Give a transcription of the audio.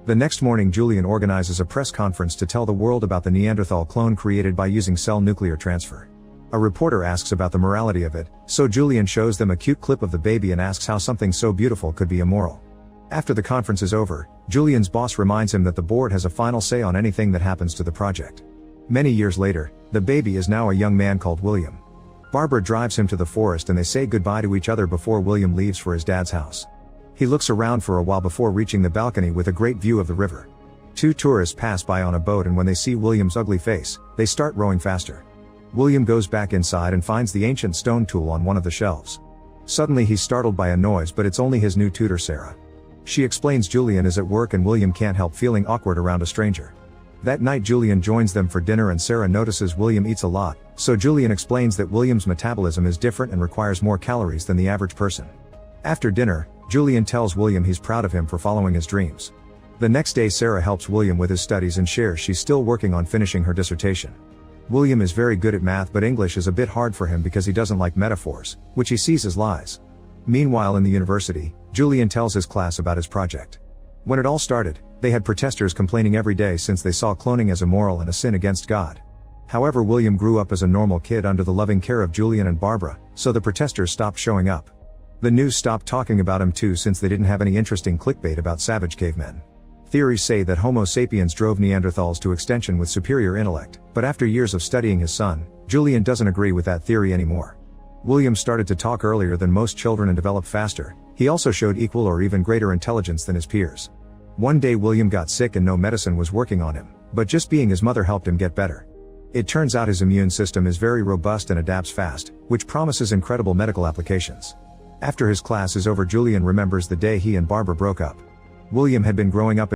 The next morning Julian organizes a press conference to tell the world about the Neanderthal clone created by using cell nuclear transfer. A reporter asks about the morality of it, so Julian shows them a cute clip of the baby and asks how something so beautiful could be immoral. After the conference is over, Julian's boss reminds him that the board has a final say on anything that happens to the project. Many years later, the baby is now a young man called William. Barbara drives him to the forest and they say goodbye to each other before William leaves for his dad's house. He looks around for a while before reaching the balcony with a great view of the river. Two tourists pass by on a boat and when they see William's ugly face, they start rowing faster. William goes back inside and finds the ancient stone tool on one of the shelves. Suddenly he's startled by a noise, but it's only his new tutor Sarah. She explains Julian is at work and William can't help feeling awkward around a stranger. That night Julian joins them for dinner and Sarah notices William eats a lot, so Julian explains that William's metabolism is different and requires more calories than the average person. After dinner, Julian tells William he's proud of him for following his dreams. The next day Sarah helps William with his studies and shares she's still working on finishing her dissertation. William is very good at math, but English is a bit hard for him because he doesn't like metaphors, which he sees as lies. Meanwhile in the university, Julian tells his class about his project. When it all started, they had protesters complaining every day since they saw cloning as immoral and a sin against God. However, William grew up as a normal kid under the loving care of Julian and Barbara, so the protesters stopped showing up. The news stopped talking about him too since they didn't have any interesting clickbait about savage cavemen. Theories say that Homo sapiens drove Neanderthals to extinction with superior intellect, but after years of studying his son, Julian doesn't agree with that theory anymore. William started to talk earlier than most children and developed faster. He also showed equal or even greater intelligence than his peers. One day William got sick and no medicine was working on him, but just being his mother helped him get better. It turns out his immune system is very robust and adapts fast, which promises incredible medical applications. After his class is over, Julian remembers the day he and Barbara broke up. William had been growing up